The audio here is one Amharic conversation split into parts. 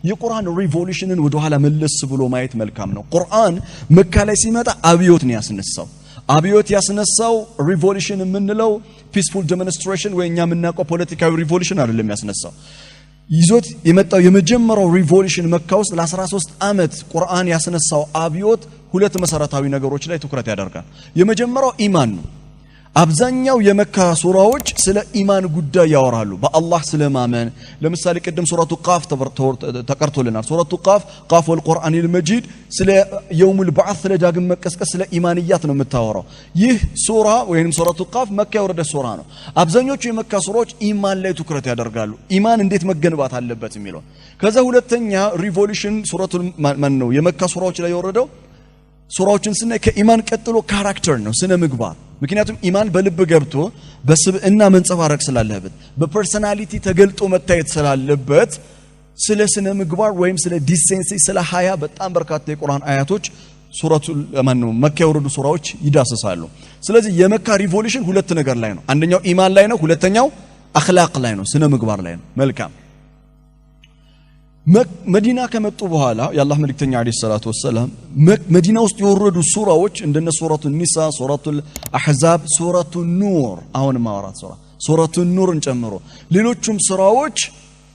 የቁርአን ሪቮሉሽንን ወደ ኋላ መለስ ብሎ ማየት መልካም ነው ቁርአን መካ ላይ ሲመጣ አብዮት ነው ያስነሳው አብዮት ያስነሳው ሪቮሉሽን የምንለው ፒስፉል ዴሞንስትሬሽን ወይኛ የምናውቀው ፖለቲካዊ ሪቮሉሽን አይደለም ያስነሳው ይዞት የመጣው የመጀመሪያው ሪቮሉሽን መካ ውስጥ ለ13 አመት ቁርአን ያስነሳው አብዮት ሁለት መሰረታዊ ነገሮች ላይ ትኩረት ያደርጋል የመጀመሪያው ኢማን ነው አብዛኛው የመካ ሱራዎች ስለ ኢማን ጉዳይ ያወራሉ በአላህ ስለማመን ለምሳሌ ቀደም ሱረቱ ቃፍ ተቀርቶልናል ሱረቱ ቃፍ ወልቁርአኒል መጂድ ስለ የውሙል በዓስ ስለ ዳግም መቀስቀስ ስለ ኢማንያት ነው የምታወራው ይህ ሱራ ወይንም ሱረቱ ቃፍ መካ የወረደ ሱራ ነው አብዛኞቹ የመካ ሱራዎች ኢማን ላይ ትኩረት ያደርጋሉ ኢማን እንዴት መገንባት አለበት የሚለው ከዛ ሁለተኛ ሪቮሉሽን ሱረቱ ማን ነው የመካ ሱራዎች ላይ የወረደው ሱራዎችን ስናይ ከኢማን ቀጥሎ ካራክተር ነው ስነ ምግባር ምክንያቱም ኢማን በልብ ገብቶ በስብዕና መንጸባረቅ ስላለበት በፐርሰናሊቲ ተገልጦ መታየት ስላለበት ስለ ስነ ምግባር ወይም ስለ ዲሴንሲ ስለ ሀያ በጣም በርካታ የቁርአን አያቶች ሱረቱ ማን ነው መካ የወረዱ ሱራዎች ይዳሰሳሉ ስለዚህ የመካ ሪቮሉሽን ሁለት ነገር ላይ ነው አንደኛው ኢማን ላይ ነው ሁለተኛው አኽላቅ ላይ ነው ስነ ምግባር ላይ ነው መልካም መዲና ከመጡ በኋላ የአላህ መልእክተኛ አለይሂ ሰላቱ ወሰለም መዲና ውስጥ የወረዱ ሱራዎች እንደነ ሱረቱ ኒሳ ሱረቱ አህዛብ ሱረቱ ኑር አሁን ማወራት ሱረቱ ኑርን ጨምሮ ሌሎችም ሱራዎች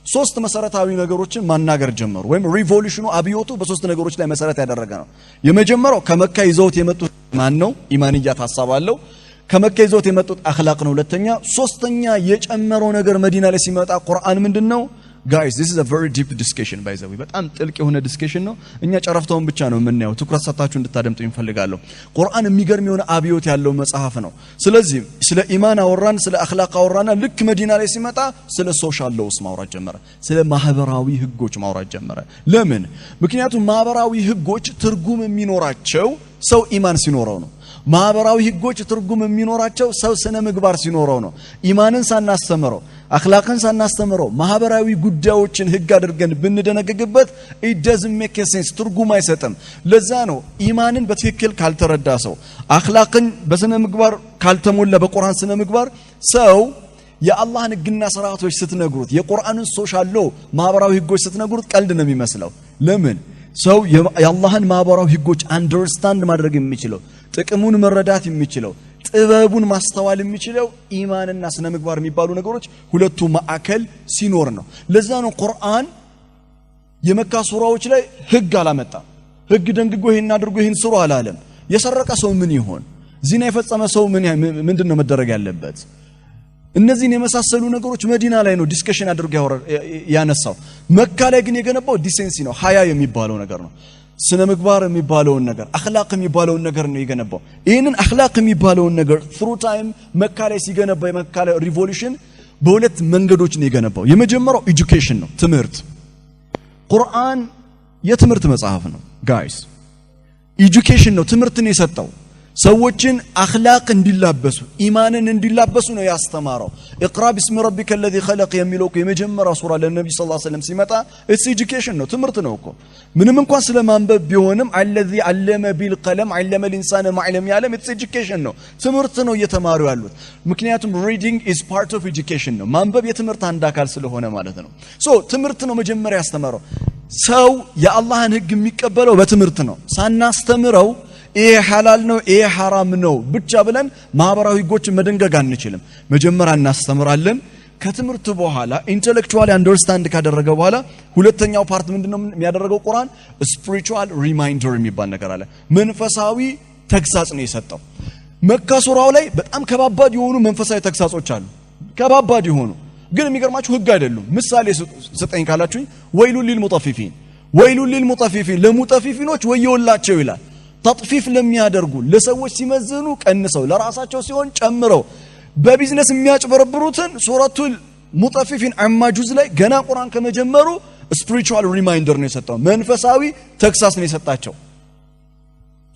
ሶስት መሰረታዊ ነገሮችን ማናገር ጀመሩ ወይም ሪቮሉሽኑ አብዮቱ በሶስት ነገሮች ላይ መሰረት ያደረገ ነው የመጀመሪያው ከመካ ይዘውት የመጡት ማን ነው ኢማንያት ሐሳብ አለው ከመካ ይዘውት የመጡት አኽላቅ ነው ሁለተኛ ሶስተኛ የጨመረው ነገር መዲና ላይ ሲመጣ ቁርአን ምንድነው Guys, this is a very deep discussion by the way. በጣም ጥልቅ የሆነ ዲስከሽን ነው። እኛ ጨረፍታውን ብቻ ነው የምናየው። ትኩረት ሰጣችሁ እንድታደምጡ እንፈልጋለሁ። ቁርአን የሚገርም የሆነ አብዮት ያለው መጽሐፍ ነው። ስለዚህ ስለ ኢማን አወራን፣ ስለ አኽላቅ አወራና ልክ መዲና ላይ ሲመጣ ስለ ሶሻል ሎውስ ማውራት ጀመረ። ስለ ማህበራዊ ህጎች ማውራት ጀመረ። ለምን? ምክንያቱም ማህበራዊ ህጎች ትርጉም የሚኖራቸው ሰው ኢማን ሲኖረው ነው። ማህበራዊ ህጎች ትርጉም የሚኖራቸው ሰው ስነ ምግባር ሲኖረው ነው። ኢማንን ሳናስተምረው አኽላቅን ሳናስተምረው ማህበራዊ ጉዳዮችን ህግ አድርገን ብንደነግግበት it doesn't make sense ትርጉም አይሰጥም። ለዛ ነው ኢማንን በትክክል ካልተረዳ ሰው አኽላቅን በስነ ምግባር ካልተሞላ በቁርአን ስነ ምግባር ሰው የአላህን ህግና ስርዓቶች ስትነግሩት የቁርአንን ሶሻል ሎ ማህበራዊ ህጎች ስትነግሩት ቀልድ ነው የሚመስለው። ለምን? ሰው የአላህን ማህበራዊ ህጎች አንደርስታንድ ማድረግ የሚችለው ጥቅሙን መረዳት የሚችለው ጥበቡን ማስተዋል የሚችለው ኢማንና ስነ ምግባር የሚባሉ ነገሮች ሁለቱ ማዕከል ሲኖር ነው። ለዛ ነው ቁርአን የመካ ሱራዎች ላይ ህግ አላመጣም። ህግ ደንግጎ ይሄን አድርጎ ይሄን ስሩ አላለም። የሰረቀ ሰው ምን ይሆን? ዚና የፈጸመ ሰው ምንድነው መደረግ ያለበት? እነዚህን የመሳሰሉ ነገሮች መዲና ላይ ነው ዲስከሽን አድርጎ ያነሳው። መካ ላይ ግን የገነባው ዲሴንሲ ነው፣ ሀያ የሚባለው ነገር ነው። ስነ ምግባር የሚባለውን ነገር አኽላቅ የሚባለውን ነገር ነው የገነባው። ይሄንን አኽላቅ የሚባለውን ነገር ትሩ ታይም መካ ላይ ሲገነባ የመካ ላይ ሪቮሉሽን በሁለት መንገዶች ነው የገነባው። የመጀመሪያው ኤጁኬሽን ነው፣ ትምህርት። ቁርአን የትምህርት መጽሐፍ ነው ጋይስ። ኤጁኬሽን ነው፣ ትምህርትን የሰጠው ሰዎችን አኽላቅ እንዲላበሱ ኢማንን እንዲላበሱ ነው ያስተማረው። ኢቅራ ቢስሚ ረቢከ الذي خلق የሚለው የመጀመሪያው ሱራ ለነብዩ ሰለላሁ ዐለይሂ ወሰለም ሲመጣ it's education ነው፣ ትምህርት ነው እኮ። ምንም እንኳን ስለማንበብ ቢሆንም الذي علم بالقلم علم الانسان ما علم يعلم it's education ነው፣ ትምህርት ነው እየተማሩ ያሉት። ምክንያቱም reading is part of education ነው፣ ማንበብ የትምህርት አንድ አካል ስለሆነ ማለት ነው። ትምህርት ነው መጀመሪያ ያስተማረው። ሰው የአላህን ህግ የሚቀበለው በትምህርት ነው። ሳናስተምረው ይሄ ሐላል ነው ይሄ ሐራም ነው ብቻ ብለን ማህበራዊ ህጎችን መደንገግ አንችልም። መጀመሪያ እናስተምራለን። ከትምህርት በኋላ ኢንተሌክቹዋሊ አንደርስታንድ ካደረገ በኋላ ሁለተኛው ፓርት ምንድነው የሚያደርገው? ቁርአን ስፒሪቹዋል ሪማይንደር የሚባል ነገር አለ። መንፈሳዊ ተግሳጽ ነው የሰጠው። መካ ሱራው ላይ በጣም ከባባድ የሆኑ መንፈሳዊ ተግሳጾች አሉ። ከባባድ የሆኑ ግን የሚገርማችሁ ህግ አይደሉም። ምሳሌ ስጠኝ ካላችሁኝ ወይሉል ሊልሙጠፊፊን፣ ወይሉል ሊልሙጠፊፊን ለሙጠፊፊኖች ወየውላቸው ይላል። ተጥፊፍ ለሚያደርጉ ለሰዎች ሲመዝኑ ቀንሰው ለራሳቸው ሲሆን ጨምረው በቢዝነስ የሚያጭበረብሩትን ሱረቱል ሙጠፊፊን አማጁዝ ላይ ገና ቁርአን ከመጀመሩ ስፒሪቹዋል ሪማይንደር ነው የሰጠው፣ መንፈሳዊ ተግሳጽ ነው የሰጣቸው።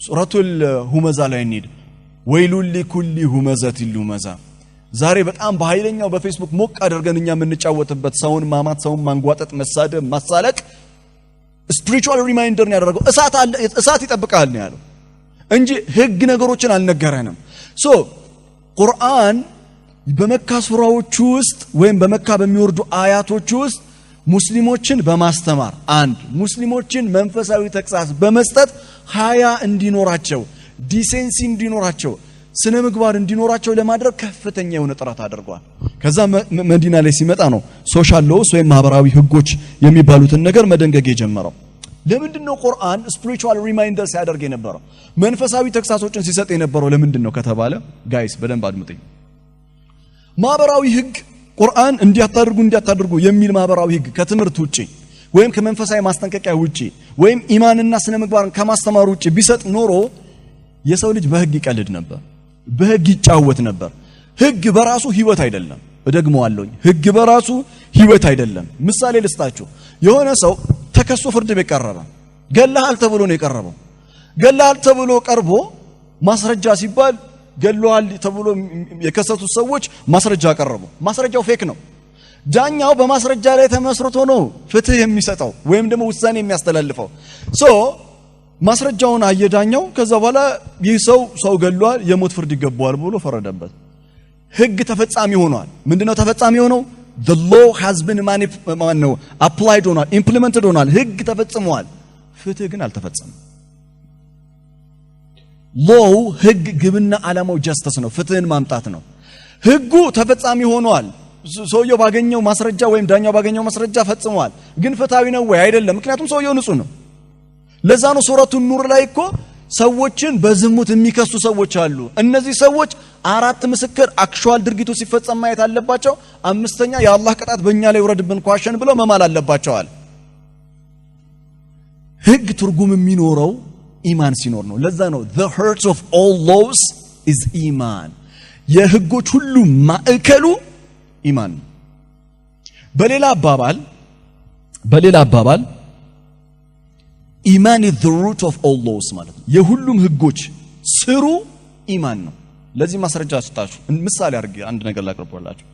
ሱረቱል ሁመዛ ላይ እንሂድ። ወይሉል ሊኩሊ ሁመዘቲል ሉመዛ። ዛሬ በጣም በኃይለኛው በፌስቡክ ሞቅ አድርገን እኛ የምንጫወትበት ሰውን ማማት፣ ሰውን ማንጓጠጥ፣ መሳደብ፣ ማሳለቅ ስፒሪቹዋል ሪማይንደር ነው ያደረገው። እሳት ይጠብቃል ነው ያለው እንጂ ህግ ነገሮችን አልነገረንም። ቁርአን በመካ ሱራዎች ውስጥ ወይም በመካ በሚወርዱ አያቶች ውስጥ ሙስሊሞችን በማስተማር አንድ ሙስሊሞችን መንፈሳዊ ተግሳጽ በመስጠት ሀያ እንዲኖራቸው ዲሴንሲ እንዲኖራቸው ስነ ምግባር እንዲኖራቸው ለማድረግ ከፍተኛ የሆነ ጥረት አድርጓል። ከዛ መዲና ላይ ሲመጣ ነው ሶሻል ሎስ ወይም ማህበራዊ ህጎች የሚባሉትን ነገር መደንገግ የጀመረው። ለምንድነው ቁርአን ስፒሪቹዋል ሪማይንደር ሲያደርግ የነበረው መንፈሳዊ ተግሳጾችን ሲሰጥ የነበረው ለምንድነው ከተባለ ጋይስ በደንብ አድምጡኝ። ማህበራዊ ህግ ቁርአን እንዲያታደርጉ የሚል ማህበራዊ ህግ ከትምህርት ውጪ ወይም ከመንፈሳዊ ማስጠንቀቂያ ውጪ ወይም ኢማንና ስነ ምግባርን ከማስተማር ውጪ ቢሰጥ ኖሮ የሰው ልጅ በህግ ይቀልድ ነበር፣ በህግ ይጫወት ነበር። ህግ በራሱ ህይወት አይደለም። እደግመዋለሁ፣ ህግ በራሱ ህይወት አይደለም። ምሳሌ ልስጣችሁ። የሆነ ሰው ተከሶ ፍርድ ቤት ቀረበ። ገለሃል ተብሎ ነው የቀረበው። ገለሃል ተብሎ ቀርቦ ማስረጃ ሲባል ገለዋል ተብሎ የከሰቱት ሰዎች ማስረጃ ቀረቡ። ማስረጃው ፌክ ነው። ዳኛው በማስረጃ ላይ ተመስርቶ ነው ፍትህ የሚሰጠው ወይም ደግሞ ውሳኔ የሚያስተላልፈው። ማስረጃውን አየዳኛው። ከዛ በኋላ ይህ ሰው ገለዋል፣ የሞት ፍርድ ይገባዋል ብሎ ፈረደበት። ህግ ተፈጻሚ ሆኗል። ምንድነው ተፈጻሚ ሆነው? the law has been applied ሆኗል፣ implemented ሆኗል፣ ህግ ተፈጽሟል። ፍትህ ግን አልተፈጸመም። ሎው ህግ ግብና ዓላማው ጀስተስ ነው፣ ፍትህን ማምጣት ነው። ህጉ ተፈጻሚ ሆኗል። ሰውየው ባገኘው ማስረጃ ወይም ዳኛው ባገኘው ማስረጃ ፈጽሟል። ግን ፍትሃዊ ነው ወይ? አይደለም። ምክንያቱም ሰውየው ንጹህ ነው። ለዛ ነው ሱረቱ ኑር ላይ እኮ ሰዎችን በዝሙት የሚከሱ ሰዎች አሉ። እነዚህ ሰዎች 4 ምስክር አክቹዋል ድርጊቱ ሲፈጸም ማየት አለባቸው። 5ኛ የአላህ ቅጣት በእኛ ላይ ወረድብን ኳሸን ብለው መማል አለባቸዋል። ህግ ትርጉም የሚኖረው ኢማን ሲኖር ነው። ለዛ ነው the heart of all laws is ኢማን። የህጎች ሁሉ ማዕከሉ ኢማን። በሌላ አባባል ኢማን is the root of all laws ማለት ነው። የሁሉም ህጎች ስሩ ኢማን ነው። ለዚህ ማስረጃ አስጣችሁ ምሳሌ አድርጌ አንድ ነገር ላቀርብላችሁ።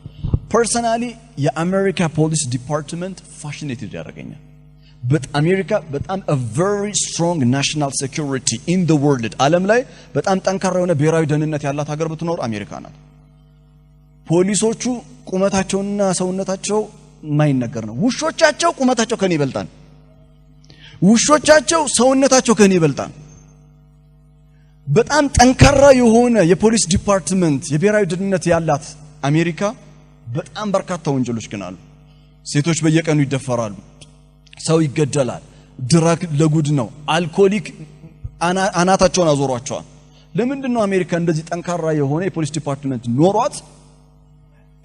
ፐርሰናሊ የአሜሪካ ፖሊስ ዲፓርትመንት ፋሽኔትድ ያደርገኛል። አሜሪካ በጣም a very strong national security in the world ዓለም ላይ በጣም ጠንካራ የሆነ ብሔራዊ ደህንነት ያላት ሀገር ብትኖር አሜሪካ ናት። ፖሊሶቹ ቁመታቸውና ሰውነታቸው የማይነገር ነው። ውሾቻቸው ቁመታቸው ከኔ ይበልጣል። ውሾቻቸው ሰውነታቸው ከኔ ይበልጣል። በጣም ጠንካራ የሆነ የፖሊስ ዲፓርትመንት የብሔራዊ ደህንነት ያላት አሜሪካ በጣም በርካታ ወንጀሎች ግን አሉ። ሴቶች በየቀኑ ይደፈራሉ፣ ሰው ይገደላል፣ ድራግ ለጉድ ነው፣ አልኮሊክ አናታቸውን አዞሯቸዋል። ለምንድነው አሜሪካ እንደዚህ ጠንካራ የሆነ የፖሊስ ዲፓርትመንት ኖሯት?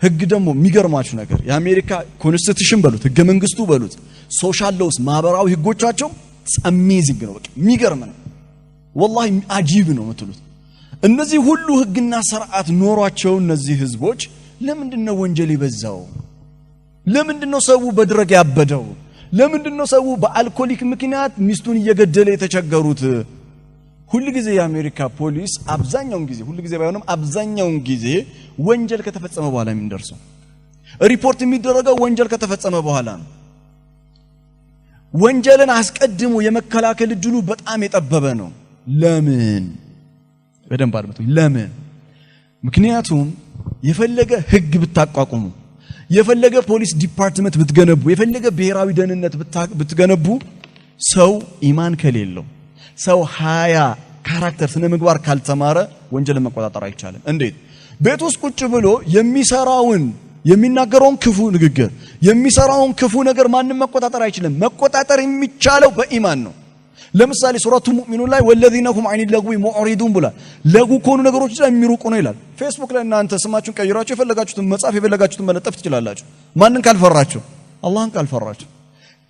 ህግ ደግሞ የሚገርማችሁ ነገር የአሜሪካ ኮንስቲቱሽን በሉት ህገ መንግስቱ በሉት ሶሻል ሎስ ማህበራዊ ህጎቻቸው አሜዚንግ ነው። በቃ የሚገርም ነው። ወላሂ አጂብ ነው የምትሉት። እነዚህ ሁሉ ህግና ስርዓት ኖሯቸው እነዚህ ህዝቦች ለምንድነው ወንጀል ይበዛው? ለምንድነው ሰው በድረግ ያበደው? ለምንድነው ሰው በአልኮሊክ ምክንያት ሚስቱን እየገደለ የተቸገሩት? ሁሉ ጊዜ የአሜሪካ ፖሊስ አብዛኛውን ጊዜ ሁሉ ጊዜ ባይሆንም አብዛኛውን ጊዜ ወንጀል ከተፈጸመ በኋላ የሚደርሰው ሪፖርት የሚደረገው ወንጀል ከተፈጸመ በኋላ ነው። ወንጀልን አስቀድሞ የመከላከል እድሉ በጣም የጠበበ ነው። ለምን? በደንብ አድምጡኝ። ለምን? ምክንያቱም የፈለገ ህግ ብታቋቁሙ፣ የፈለገ ፖሊስ ዲፓርትመንት ብትገነቡ፣ የፈለገ ብሔራዊ ደህንነት ብትገነቡ ሰው ኢማን ከሌለው ሰው ሀያ ካራክተር ስነ ምግባር ካልተማረ ወንጀልን መቆጣጠር አይቻልም። እንዴት? ቤት ውስጥ ቁጭ ብሎ የሚናገረውን ክፉ ንግግር የሚሰራውን ክፉ ነገር ማንም መቆጣጠር አይችልም። መቆጣጠር የሚቻለው በኢማን ነው። ለምሳሌ ሱረቱ ሙእሚኑን ላይ ወለዚነ ሁም ዐኒ ለግዊ ሙዕሪዱን ብሏል። ለጉ ከሆኑ ነገሮች ላይ የሚሩቁ ነው ይላል። ፌስቡክ ላይ እናንተ ስማችሁን ቀይራችሁ የፈለጋችሁትን መጻፍ የፈለጋችሁትን መለጠፍ ትችላላችሁ። ማንን ካልፈራችሁ? አላህን ካልፈራችሁ።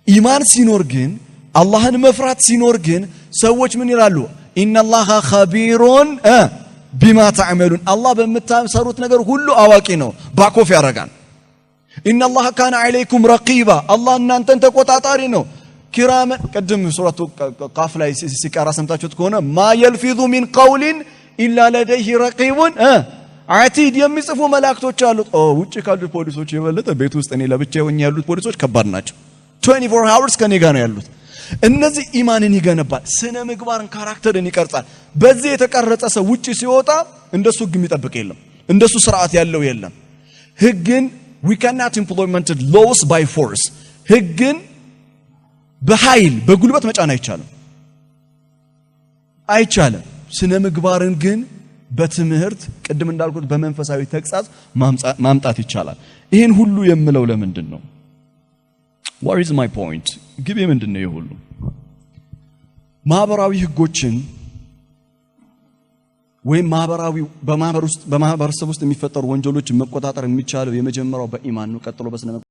ኢማን ሲኖር ግን አላህን መፍራት ሲኖር ግን ሰዎች ምን ይላሉ? ኢነላሃ ኸቢሩን ቢማ ተዕመሉን። አላህ በምታሰሩት ነገር ሁሉ አዋቂ ነው፣ ባኮፍ ያረጋል። ኢነላሃ ካነ ዐለይኩም ረቂባ። አላህ እናንተን ተቆጣጣሪ ነው። ኪራመን ቅድም ሱረቱ ቃፍ ላይ ሲቀራ ሰምታችሁት ከሆነ ማ የልፊዙ ሚን ቀውሊን ኢላ ለደይሂ ረቂቡን አቲድ የሚጽፉ መላእክቶች አሉት። ውጭ ካሉት ፖሊሶች የበለጠ ቤት ውስጥ እኔ ለብቻዬ ሆኜ ያሉት ፖሊሶች ከባድ ናቸው። 24 hours ከኔ ጋር ነው ያሉት። እነዚህ ኢማንን ይገነባል፣ ስነ ምግባርን ካራክተርን ይቀርጻል። በዚህ የተቀረጸ ሰው ውጪ ሲወጣ እንደሱ ህግ የሚጠብቅ የለም፣ እንደሱ ስርዓት ያለው የለም። ህግን we cannot implement laws by force። ህግን በኃይል በጉልበት መጫን አይቻልም ስነ ምግባርን ግን በትምህርት ቅድም እንዳልኩት በመንፈሳዊ ተግሳጽ ማምጣት ይቻላል ይሄን ሁሉ የምለው ለምንድን ነው what is my point ግቤ ምንድነው ይሁሉ ማህበራዊ ህጎችን ወይ በማህበረሰብ ውስጥ የሚፈጠሩ ወንጀሎችን መቆጣጠር የሚቻለው የመጀመሪያው በኢማን ነው ቀጥሎ በስነ